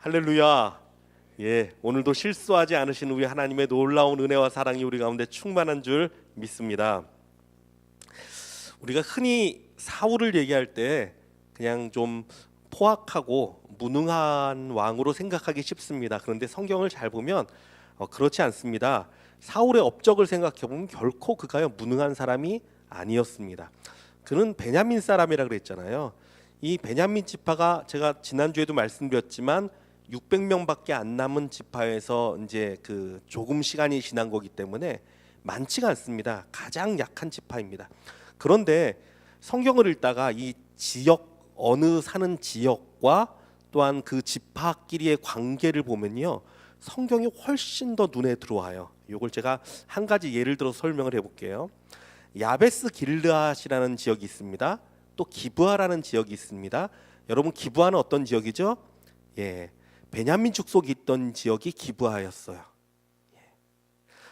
할렐루야. 오늘도 실수하지 않으신 우리 하나님의 놀라운 은혜와 사랑이 우리 가운데 충만한 줄 믿습니다. 우리가 흔히 사울을 얘기할 때 그냥 좀 포악하고 무능한 왕으로 생각하기 쉽습니다. 그런데 성경을 잘 보면 그렇지 않습니다. 사울의 업적을 생각해 보면 결코 그가 무능한 사람이 아니었습니다. 그는 베냐민 사람이라 그랬잖아요. 이 베냐민 지파가 제가 지난주에도 말씀드렸지만 600명밖에 안 남은 지파에서 이제 그 조금 시간이 지난 거기 때문에 많지가 않습니다. 가장 약한 지파입니다. 그런데 성경을 읽다가 이 지역, 어느 사는 지역과 또한 그 지파끼리의 관계를 보면요, 성경이 훨씬 더 눈에 들어와요. 이걸 제가 한 가지 예를 들어 설명을 해볼게요. 야베스 길르앗이라는 지역이 있습니다. 또 기브아라는 지역이 있습니다. 여러분, 기브아는 어떤 지역이죠? 베냐민 축속이 있던 지역이 기브아였어요.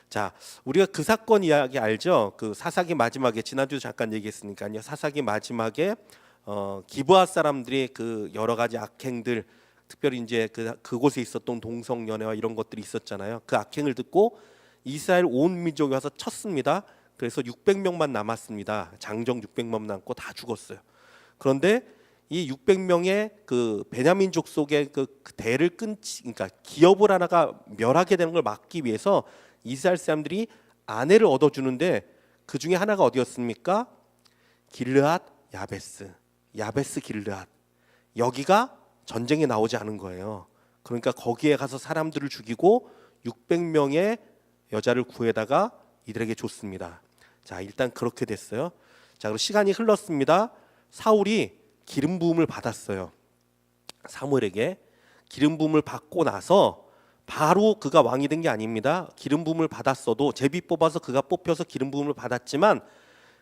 자, 우리가 그 사건 이야기 알죠? 그 사사기 마지막에, 지난주에 잠깐 얘기했으니까요. 사사기 마지막에 기브아 사람들이 그 여러 가지 악행들, 특별히 이제 그곳에 있었던 동성연애와 이런 것들이 있었잖아요. 그 악행을 듣고 이스라엘 온 민족이 와서 쳤습니다. 그래서 600명만 남았습니다. 장정 600명 남고 다 죽었어요. 그런데 이 600명의 그 베냐민 족속의 그 대를 그러니까 기업을 하나가 멸하게 되는 걸 막기 위해서 이스라엘 사람들이 아내를 얻어주는데 그 중에 하나가 어디였습니까? 길르앗 야베스 길르앗. 여기가 전쟁에 나오지 않은 거예요. 그러니까 거기에 가서 사람들을 죽이고 600명의 여자를 구해다가 이들에게 줬습니다. 자, 일단 그렇게 됐어요. 자, 그리고 시간이 흘렀습니다. 사울이 기름 부음을 받았어요. 사무엘에게 기름 부음을 받고 나서 바로 그가 왕이 된 게 아닙니다. 기름 부음을 받았어도 제비 뽑아서 그가 뽑혀서 기름 부음을 받았지만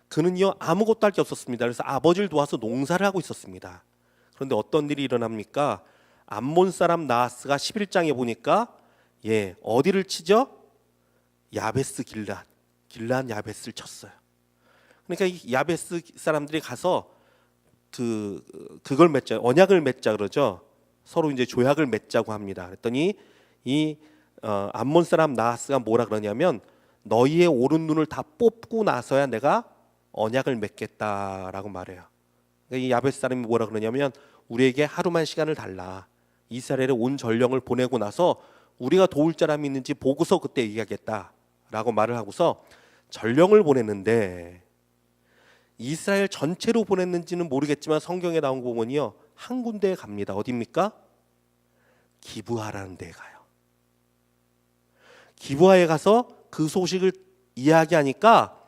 그는요 아무것도 할 게 없었습니다. 그래서 아버지를 도와서 농사를 하고 있었습니다. 그런데 어떤 일이 일어납니까? 암몬 사람 나하스가 11장에 보니까 어디를 치죠? 야베스 길르앗 야베스를 쳤어요. 그러니까 이 야베스 사람들이 가서 그걸 맺자, 언약을 맺자 그러죠. 서로 이제 조약을 맺자고 합니다. 그랬더니 이 암몬 사람 나하스가 뭐라 그러냐면 너희의 오른 눈을 다 뽑고 나서야 내가 언약을 맺겠다라고 말해요. 그러니까 이 야베스 사람이 뭐라 그러냐면 우리에게 하루만 시간을 달라. 이스라엘에 온 전령을 보내고 나서 우리가 도울 사람이 있는지 보고서 그때 얘기하겠다라고 말을 하고서 전령을 보냈는데 이스라엘 전체로 보냈는지는 모르겠지만 성경에 나온 거 보면요 한 군데에 갑니다. 어디입니까? 기브아라는 데에 가요. 기브아에 가서 그 소식을 이야기하니까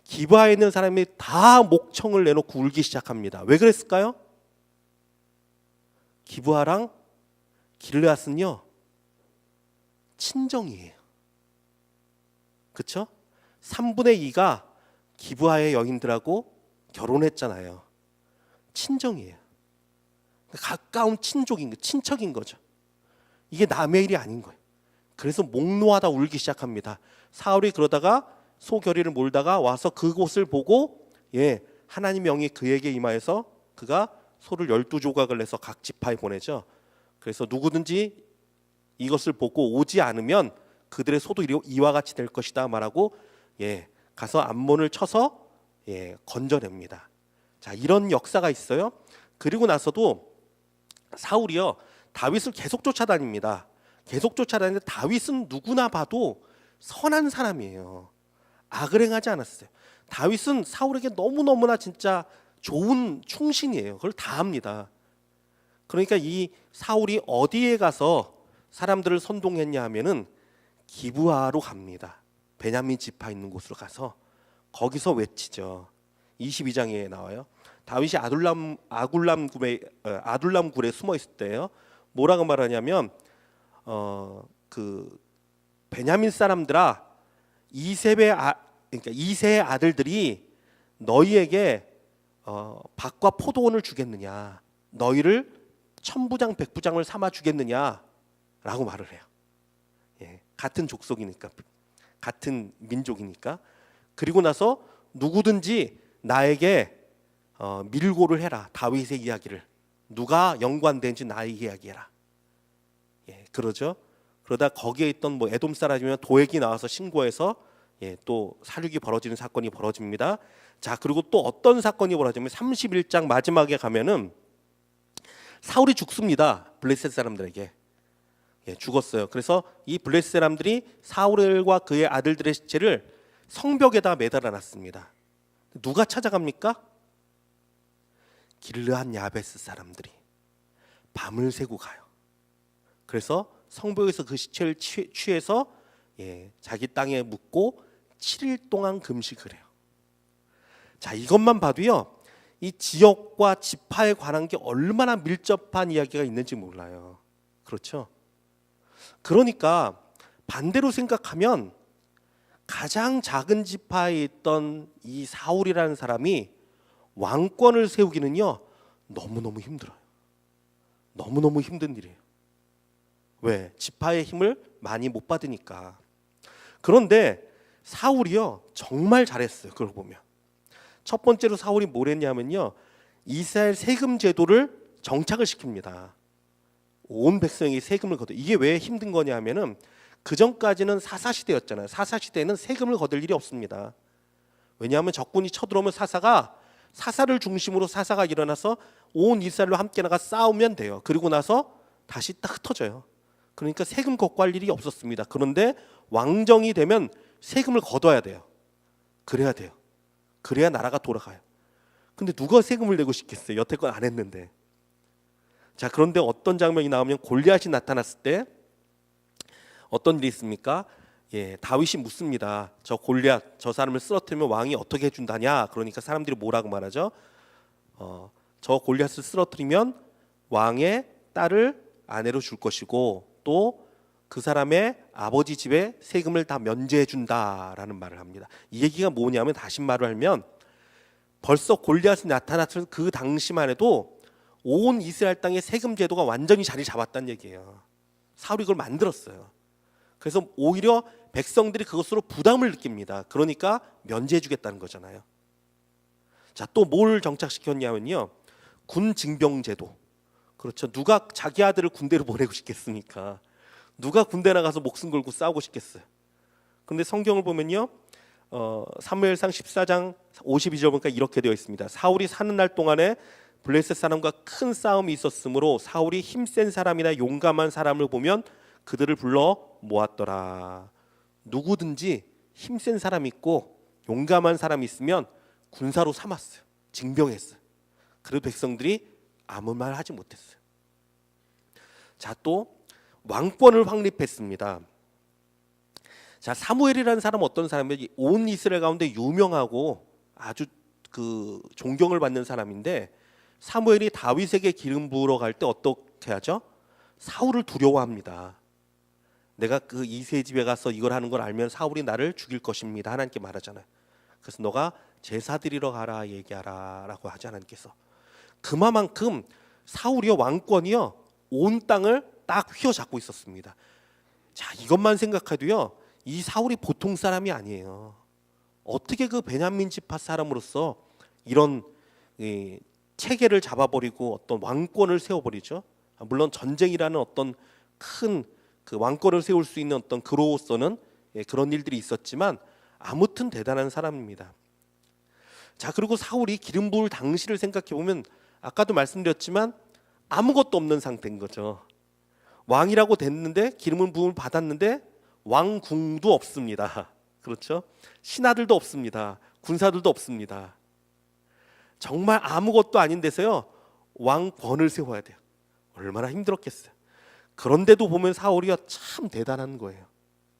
기브아에 있는 사람이 다 목청을 내놓고 울기 시작합니다. 왜 그랬을까요? 기브아랑 길르앗은요 친정이에요. 그렇죠? 3분의 2가 기브아의 여인들하고 결혼했잖아요. 친정이에요. 가까운 친척인 거죠. 이게 남의 일이 아닌 거예요. 그래서 목 놓아다 울기 시작합니다. 사울이 그러다가 소결의를 몰다가 와서 그곳을 보고 하나님의 영이 그에게 임하여서 그가 소를 12조각을 내서 각 지파에 보내죠. 그래서 누구든지 이것을 보고 오지 않으면 그들의 소도 이와 같이 될 것이다 말하고 가서 암몬을 쳐서 건져냅니다. 자, 이런 역사가 있어요. 그리고 나서도 사울이요 다윗을 계속 쫓아다닙니다. 계속 쫓아다니는데 다윗은 누구나 봐도 선한 사람이에요. 악을 행하지 않았어요. 다윗은 사울에게 너무너무나 진짜 좋은 충신이에요. 그걸 다 합니다. 그러니까 이 사울이 어디에 가서 사람들을 선동했냐 하면은 기브아로 갑니다. 베냐민 지파 있는 곳으로 가서 거기서 외치죠. 22장에 나와요. 다윗이 아둘람 굴에 숨어 있을 때요. 뭐라고 말하냐면 그 베냐민 사람들아 그러니까 이세의 아들들이 너희에게 밭과 포도원을 주겠느냐, 너희를 천부장 백부장을 삼아 주겠느냐라고 말을 해요. 같은 족속이니까, 같은 민족이니까. 그리고 나서 누구든지 나에게 밀고를 해라. 다윗의 이야기를 누가 연관된지 나에게 이야기해라. 그러죠. 그러다 거기에 있던 뭐 에돔 사람이면 도액이 나와서 신고해서 또 살육이 벌어지는 사건이 벌어집니다. 자, 그리고 또 어떤 사건이 벌어지면 31장 마지막에 가면은 사울이 죽습니다. 블레셋 사람들에게. 죽었어요. 그래서 이 블레셋 사람들이 사울과 그의 아들들의 시체를 성벽에다 매달아 놨습니다. 누가 찾아갑니까? 길르앗 야베스 사람들이 밤을 새고 가요. 그래서 성벽에서 그 시체를 취해서 자기 땅에 묻고 7일 동안 금식을 해요. 자, 이것만 봐도요, 이 지역과 지파에 관한 게 얼마나 밀접한 이야기가 있는지 몰라요. 그렇죠? 그러니까 반대로 생각하면 가장 작은 지파에 있던 이 사울이라는 사람이 왕권을 세우기는요, 너무너무 힘들어요. 너무너무 힘든 일이에요. 왜? 지파의 힘을 많이 못 받으니까. 그런데 사울이요, 정말 잘했어요. 그걸 보면 첫 번째로 사울이 뭘 했냐면요, 이스라엘 세금 제도를 정착을 시킵니다. 온 백성이 세금을 걷어. 이게 왜 힘든 거냐 하면은 그 전까지는 사사시대였잖아요. 사사시대에는 세금을 거둘 일이 없습니다. 왜냐하면 적군이 쳐들어오면 사사를 중심으로 사사가 일어나서 온 이스라엘로 함께 나가 싸우면 돼요. 그리고 나서 다시 딱 흩어져요. 그러니까 세금 걷고할 일이 없었습니다. 그런데 왕정이 되면 세금을 걷어야 돼요. 그래야 돼요. 그래야 나라가 돌아가요. 근데 누가 세금을 내고 싶겠어요? 여태껏 안 했는데. 자, 그런데 어떤 장면이 나오면 골리앗이 나타났을 때 어떤 일이 있습니까? 다윗이 묻습니다. 저 골리앗, 저 사람을 쓰러뜨리면 왕이 어떻게 해준다냐? 그러니까 사람들이 뭐라고 말하죠? 저 골리앗을 쓰러뜨리면 왕의 딸을 아내로 줄 것이고 또 그 사람의 아버지 집에 세금을 다 면제해 준다라는 말을 합니다. 이 얘기가 뭐냐면, 다시 말을 하면 벌써 골리앗이 나타났을 그 당시만 해도 온 이스라엘 땅의 세금 제도가 완전히 자리 잡았다는 얘기예요. 사울이 그걸 만들었어요. 그래서 오히려 백성들이 그것으로 부담을 느낍니다. 그러니까 면제해 주겠다는 거잖아요. 자, 또 뭘 정착시켰냐면요, 군 징병 제도. 그렇죠. 누가 자기 아들을 군대로 보내고 싶겠습니까? 누가 군대 나가서 목숨 걸고 싸우고 싶겠어요? 근데 성경을 보면요, 사무엘상 14장 52절 보니까 이렇게 되어 있습니다. 사울이 사는 날 동안에 블레셋 사람과 큰 싸움이 있었으므로 사울이 힘센 사람이나 용감한 사람을 보면 그들을 불러 모았더라. 누구든지 힘센 사람 있고 용감한 사람 있으면 군사로 삼았어요. 징병했어요. 그래도 백성들이 아무 말 하지 못했어요. 자, 또 왕권을 확립했습니다. 자, 사무엘이라는 사람은 어떤 사람이냐? 온 이스라엘 가운데 유명하고 아주 그 존경을 받는 사람인데, 사무엘이 다윗에게 기름 부으러 갈 때 어떻게 하죠? 사울을 두려워합니다. 내가 그 이새의 집에 가서 이걸 하는 걸 알면 사울이 나를 죽일 것입니다. 하나님께 말하잖아요. 그래서 너가 제사 드리러 가라 얘기하라 라고 하지, 하나님께서. 그만큼 사울이요, 왕권이요, 온 땅을 딱 휘어잡고 있었습니다. 자, 이것만 생각해도요, 이 사울이 보통 사람이 아니에요. 어떻게 그 베냐민 지파 사람으로서 이런 체계를 잡아버리고 어떤 왕권을 세워버리죠? 물론 전쟁이라는 어떤 큰 그 왕권을 세울 수 있는 어떤 그로서는 그런 일들이 있었지만 아무튼 대단한 사람입니다. 자, 그리고 사울이 기름 부을 당시를 생각해 보면 아까도 말씀드렸지만 아무것도 없는 상태인 거죠. 왕이라고 됐는데, 기름을 부음을 받았는데 왕궁도 없습니다. 그렇죠? 신하들도 없습니다. 군사들도 없습니다. 정말 아무것도 아닌 데서요, 왕권을 세워야 돼요. 얼마나 힘들었겠어요. 그런데도 보면 사울이요, 참 대단한 거예요.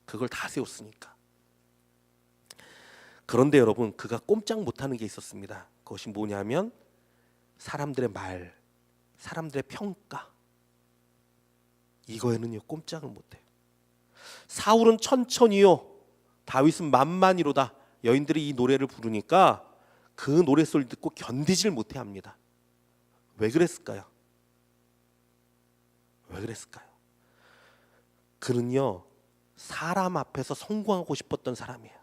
그걸 다 세웠으니까. 그런데 여러분, 그가 꼼짝 못하는 게 있었습니다. 그것이 뭐냐면 사람들의 말, 사람들의 평가, 이거에는요 꼼짝을 못해요. 사울은 천천히요, 다윗은 만만히로다. 여인들이 이 노래를 부르니까 그 노랫소리를 듣고 견디질 못해 합니다. 왜 그랬을까요? 왜 그랬을까요? 그는요, 사람 앞에서 성공하고 싶었던 사람이에요.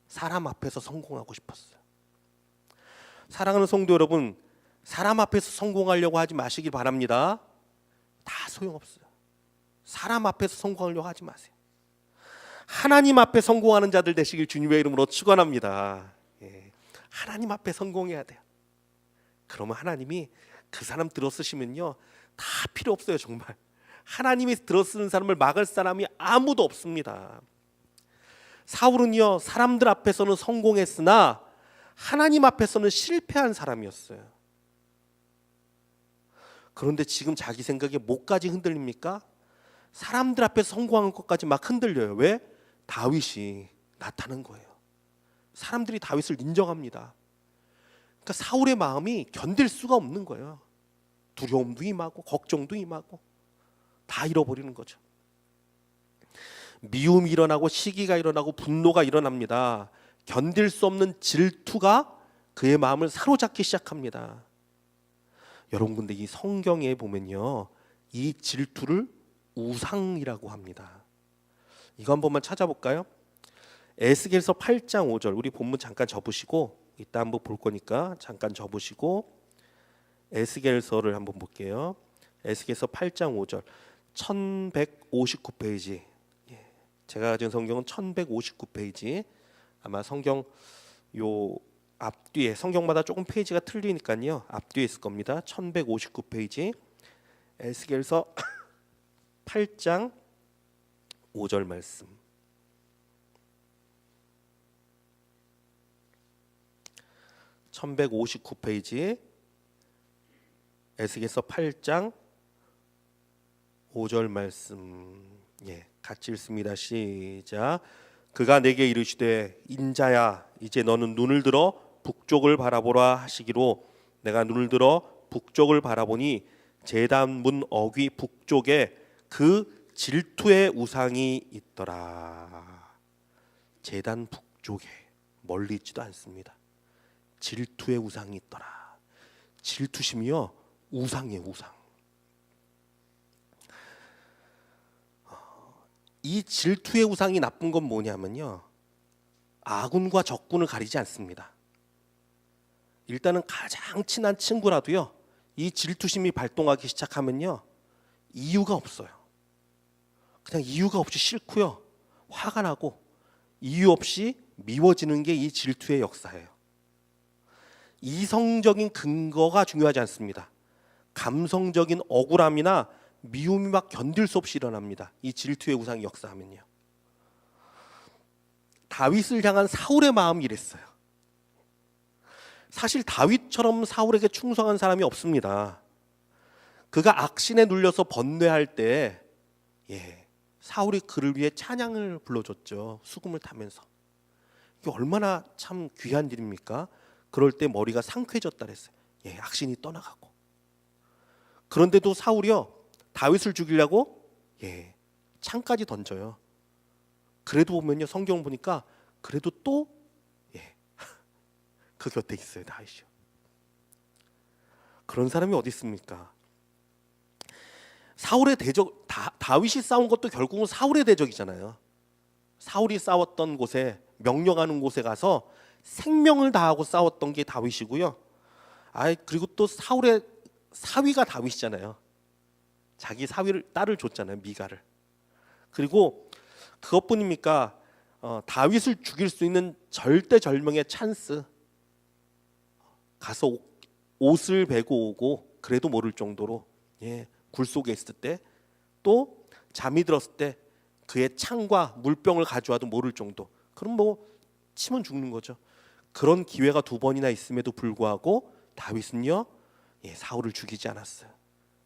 사람 앞에서 성공하고 싶었어요. 사랑하는 성도 여러분, 사람 앞에서 성공하려고 하지 마시길 바랍니다. 다 소용없어요. 사람 앞에서 성공하려고 하지 마세요. 하나님 앞에 성공하는 자들 되시길 주님의 이름으로 축원합니다. 예. 하나님 앞에 성공해야 돼요. 그러면 하나님이 그 사람 들어쓰시면요 다 필요 없어요. 정말 하나님이 들어쓰는 사람을 막을 사람이 아무도 없습니다. 사울은요 사람들 앞에서는 성공했으나 하나님 앞에서는 실패한 사람이었어요. 그런데 지금 자기 생각에 뭐까지 흔들립니까? 사람들 앞에서 성공한 것까지 막 흔들려요. 왜? 다윗이 나타난 거예요. 사람들이 다윗을 인정합니다. 그러니까 사울의 마음이 견딜 수가 없는 거예요. 두려움도 임하고 걱정도 임하고 다 잃어버리는 거죠. 미움이 일어나고 시기가 일어나고 분노가 일어납니다. 견딜 수 없는 질투가 그의 마음을 사로잡기 시작합니다. 여러분 근데 이 성경에 보면요 이 질투를 우상이라고 합니다. 이거 한 번만 찾아볼까요? 에스겔서 8장 5절 우리 본문 잠깐 접으시고 이따 한번 볼 거니까 잠깐 접으시고 에스겔서를 한번 볼게요. 에스겔서 8장 5절 1159페이지 제가 가진 성경은 1159페이지 아마 성경 요 앞뒤에 성경마다 조금 페이지가 틀리니까요 앞뒤에 있을 겁니다. 1159페이지 에스겔서 8장 5절 말씀 1159페이지 에스겔서 8장 5절 말씀 같이 읽습니다. 시작. 그가 내게 이르시되 인자야 이제 너는 눈을 들어 북쪽을 바라보라 하시기로 내가 눈을 들어 북쪽을 바라보니 제단 문 어귀 북쪽에 그 질투의 우상이 있더라. 제단 북쪽에 멀리 있지도 않습니다. 질투의 우상이 있더라. 질투심이요 우상이에요. 우상. 이 질투의 우상이 나쁜 건 뭐냐면요 아군과 적군을 가리지 않습니다. 일단은 가장 친한 친구라도요 이 질투심이 발동하기 시작하면요 이유가 없어요. 그냥 이유가 없이 싫고요 화가 나고 이유 없이 미워지는 게 이 질투의 역사예요. 이성적인 근거가 중요하지 않습니다. 감성적인 억울함이나 미움이 막 견딜 수 없이 일어납니다. 이 질투의 우상이 역사하면요. 다윗을 향한 사울의 마음이 이랬어요. 사실 다윗처럼 사울에게 충성한 사람이 없습니다. 그가 악신에 눌려서 번뇌할 때 사울이 그를 위해 찬양을 불러줬죠. 수금을 타면서. 이게 얼마나 참 귀한 일입니까? 그럴 때 머리가 상쾌해졌다 그랬어요. 악신이 떠나가고. 그런데도 사울이요 다윗을 죽이려고 창까지 던져요. 그래도 보면요 성경 보니까 그래도 또 그 곁에 있어요 다윗이요. 그런 사람이 어디 있습니까? 사울의 대적 다윗이 싸운 것도 결국은 사울의 대적이잖아요. 사울이 싸웠던 곳에 명령하는 곳에 가서 생명을 다하고 싸웠던 게 다윗이고요. 그리고 또 사울의 사위가 다윗이잖아요. 자기 사위를 딸을 줬잖아요. 미가를. 그리고 그것뿐입니까? 다윗을 죽일 수 있는 절대절명의 찬스. 가서 옷을 베고 오고 그래도 모를 정도로 굴 속에 있을 때 또 잠이 들었을 때 그의 창과 물병을 가져와도 모를 정도. 그럼 뭐 치면 죽는 거죠. 그런 기회가 2번이나 있음에도 불구하고 다윗은요 사울을 죽이지 않았어요.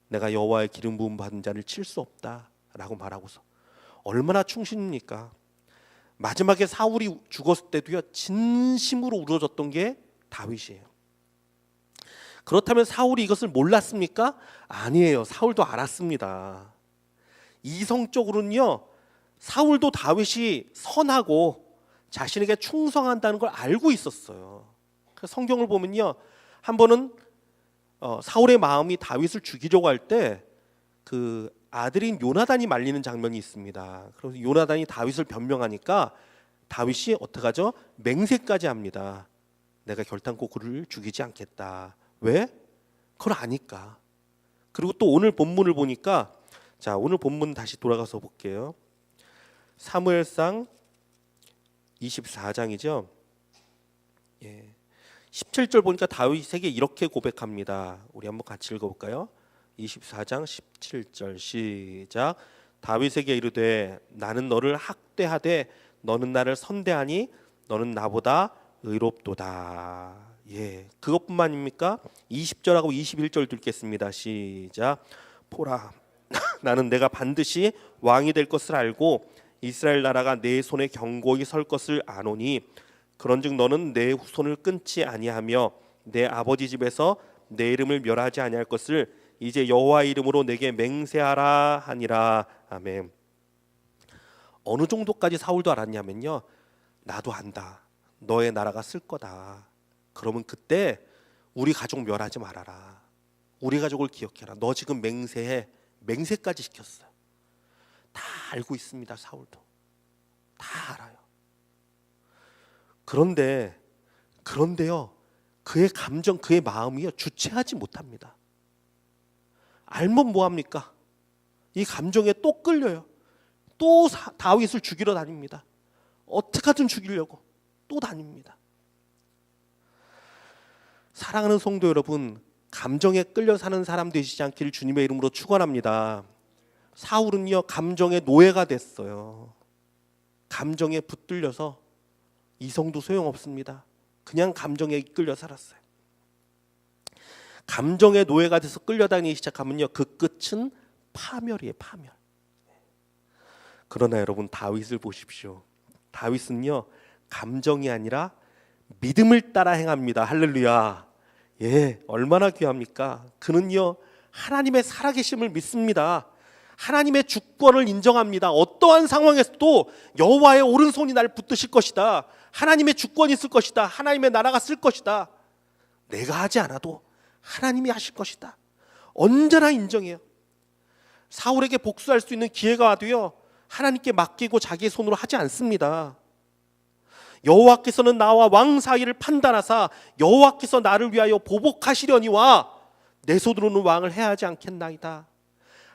내가 여호와의 기름 부음 받은 자를 칠 수 없다라고 말하고서 얼마나 충신입니까? 마지막에 사울이 죽었을 때도요 진심으로 울어줬던 게 다윗이에요. 그렇다면 사울이 이것을 몰랐습니까? 아니에요. 사울도 알았습니다. 이성적으로는요 사울도 다윗이 선하고 자신에게 충성한다는 걸 알고 있었어요. 그래서 성경을 보면요 한 번은 사울의 마음이 다윗을 죽이려고 할 때 그 아들인 요나단이 말리는 장면이 있습니다. 그래서 요나단이 다윗을 변명하니까 다윗이 어떡하죠? 맹세까지 합니다. 내가 결단코 그를 죽이지 않겠다. 왜? 그걸 아니까. 그리고 또 오늘 본문을 보니까 자, 오늘 본문 다시 돌아가서 볼게요. 사무엘상 24장이죠. 예. 17절 보니까 다윗에게 이렇게 고백합니다. 우리 한번 같이 읽어볼까요? 24장 17절 시작. 다윗에게 이르되 나는 너를 학대하되 너는 나를 선대하니 너는 나보다 의롭도다. 예, 그것뿐만입니까? 20절하고 21절 읽겠습니다. 시작. 보라, 나는 내가 반드시 왕이 될 것을 알고 이스라엘 나라가 내 손에 견고히 설 것을 아노니 그런즉 너는 내 후손을 끊지 아니하며 내 아버지 집에서 내 이름을 멸하지 아니할 것을 이제 여호와의 이름으로 내게 맹세하라 하니라. 아멘. 어느 정도까지 사울도 알았냐면요, 나도 안다. 너의 나라가 쓸 거다. 그러면 그때 우리 가족 멸하지 말아라. 우리 가족을 기억해라. 너 지금 맹세해. 맹세까지 시켰어요. 다 알고 있습니다. 사울도 다 알아요. 그런데요, 그의 감정, 그의 마음이요 주체하지 못합니다. 알면 뭐합니까? 이 감정에 또 끌려요. 또 다윗을 죽이러 다닙니다. 어떻게든 죽이려고 또 다닙니다. 사랑하는 성도 여러분, 감정에 끌려 사는 사람 되시지 않기를 주님의 이름으로 축원합니다. 사울은요 감정의 노예가 됐어요. 감정에 붙들려서 이성도 소용없습니다. 그냥 감정에 이끌려 살았어요. 감정의 노예가 돼서 끌려다니기 시작하면요 그 끝은 파멸이에요. 파멸. 그러나 여러분, 다윗을 보십시오. 다윗은요 감정이 아니라 믿음을 따라 행합니다. 할렐루야. 예, 얼마나 귀합니까? 그는요 하나님의 살아계심을 믿습니다. 하나님의 주권을 인정합니다. 어떠한 상황에서도 여호와의 오른손이 날 붙드실 것이다. 하나님의 주권이 있을 것이다. 하나님의 나라가 쓸 것이다. 내가 하지 않아도 하나님이 하실 것이다. 언제나 인정해요. 사울에게 복수할 수 있는 기회가 와도요 하나님께 맡기고 자기의 손으로 하지 않습니다. 여호와께서는 나와 왕 사이를 판단하사 여호와께서 나를 위하여 보복하시려니와 내 손으로는 왕을 해야 하지 않겠나이다.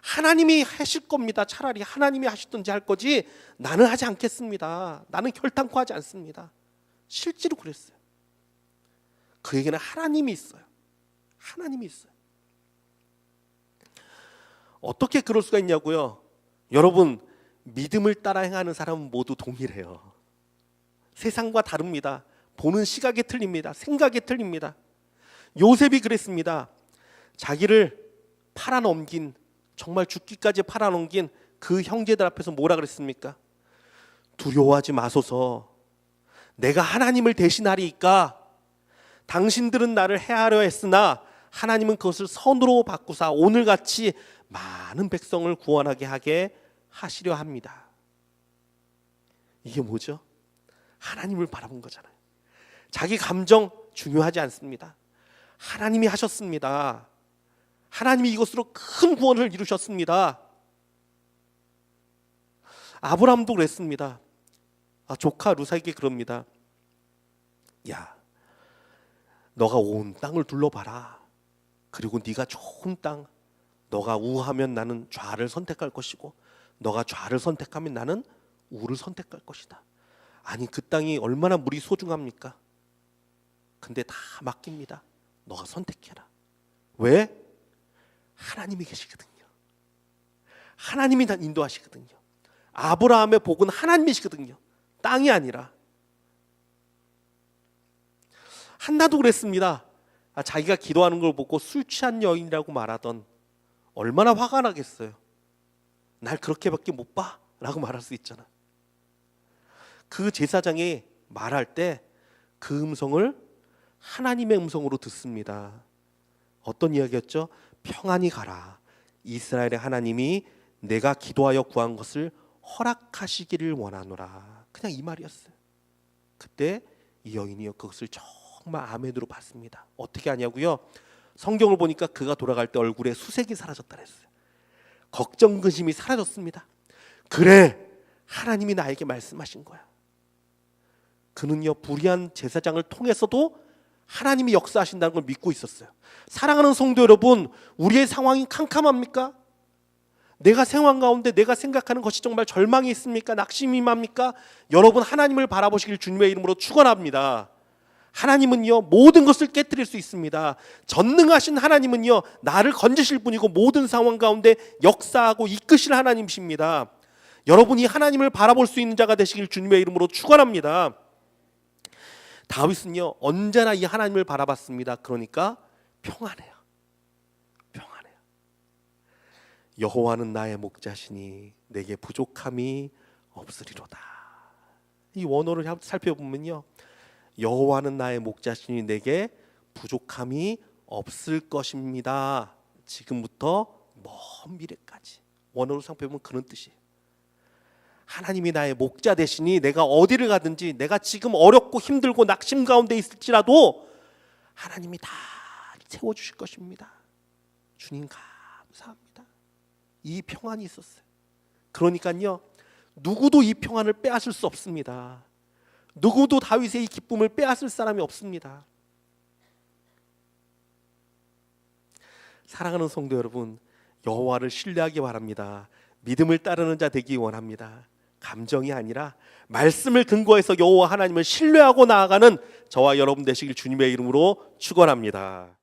하나님이 하실 겁니다. 차라리 하나님이 하시든지 할 거지 나는 하지 않겠습니다. 나는 결단코 하지 않습니다. 실제로 그랬어요. 그에게는 하나님이 있어요. 하나님이 있어요. 어떻게 그럴 수가 있냐고요? 여러분, 믿음을 따라 행하는 사람은 모두 동일해요. 세상과 다릅니다. 보는 시각이 틀립니다. 생각이 틀립니다. 요셉이 그랬습니다. 자기를 팔아넘긴, 정말 죽기까지 팔아넘긴 그 형제들 앞에서 뭐라 그랬습니까? 두려워하지 마소서. 내가 하나님을 대신하리이까. 당신들은 나를 해하려 했으나 하나님은 그것을 선으로 바꾸사 오늘같이 많은 백성을 구원하게 하게 하시려 합니다. 이게 뭐죠? 하나님을 바라본 거잖아요. 자기 감정 중요하지 않습니다. 하나님이 하셨습니다. 하나님이 이것으로 큰 구원을 이루셨습니다. 아브라함도 그랬습니다. 조카 루사에게 그럽니다. 야, 너가 온 땅을 둘러봐라. 그리고 네가 좋은 땅, 너가 우하면 나는 좌를 선택할 것이고 너가 좌를 선택하면 나는 우를 선택할 것이다. 아니, 그 땅이 얼마나 물이 소중합니까? 근데 다 맡깁니다. 너가 선택해라. 왜? 하나님이 계시거든요. 하나님이 다 인도하시거든요. 아브라함의 복은 하나님이시거든요. 땅이 아니라. 한나도 그랬습니다. 자기가 기도하는 걸 보고 술 취한 여인이라고 말하던, 얼마나 화가 나겠어요. 날 그렇게밖에 못 봐? 라고 말할 수 있잖아. 그 제사장이 말할 때 그 음성을 하나님의 음성으로 듣습니다. 어떤 이야기였죠? 평안히 가라. 이스라엘의 하나님이 내가 기도하여 구한 것을 허락하시기를 원하노라. 그냥 이 말이었어요. 그때 이 여인이요 그것을 정말 아멘으로 받습니다. 어떻게 하냐고요? 성경을 보니까 그가 돌아갈 때 얼굴에 수색이 사라졌다 그랬어요. 걱정 근심이 사라졌습니다. 그래, 하나님이 나에게 말씀하신 거야. 그는요 불의한 제사장을 통해서도 하나님이 역사하신다는 걸 믿고 있었어요. 사랑하는 성도 여러분, 우리의 상황이 캄캄합니까? 내가 생활 가운데 내가 생각하는 것이 정말 절망이 있습니까? 낙심이 임합니까? 여러분 하나님을 바라보시길 주님의 이름으로 축원합니다. 하나님은요 모든 것을 깨뜨릴 수 있습니다. 전능하신 하나님은요 나를 건지실 분이고 모든 상황 가운데 역사하고 이끄실 하나님이십니다. 여러분이 하나님을 바라볼 수 있는 자가 되시길 주님의 이름으로 축원합니다. 다윗은요 언제나 이 하나님을 바라봤습니다. 그러니까 평안해요. 평안해요. 여호와는 나의 목자시니 내게 부족함이 없으리로다. 이 원어를 살펴보면요 여호와는 나의 목자시니 내게 부족함이 없을 것입니다. 지금부터 먼 미래까지. 원어로 살펴보면 그런 뜻이에요. 하나님이 나의 목자 되시니 내가 어디를 가든지 내가 지금 어렵고 힘들고 낙심 가운데 있을지라도 하나님이 다 채워주실 것입니다. 주님 감사합니다. 이 평안이 있었어요. 그러니까요 누구도 이 평안을 빼앗을 수 없습니다. 누구도 다윗의 이 기쁨을 빼앗을 사람이 없습니다. 사랑하는 성도 여러분, 여호와를 신뢰하기 바랍니다. 믿음을 따르는 자 되기 원합니다. 감정이 아니라 말씀을 근거해서 여호와 하나님을 신뢰하고 나아가는 저와 여러분 되시길 주님의 이름으로 축원합니다.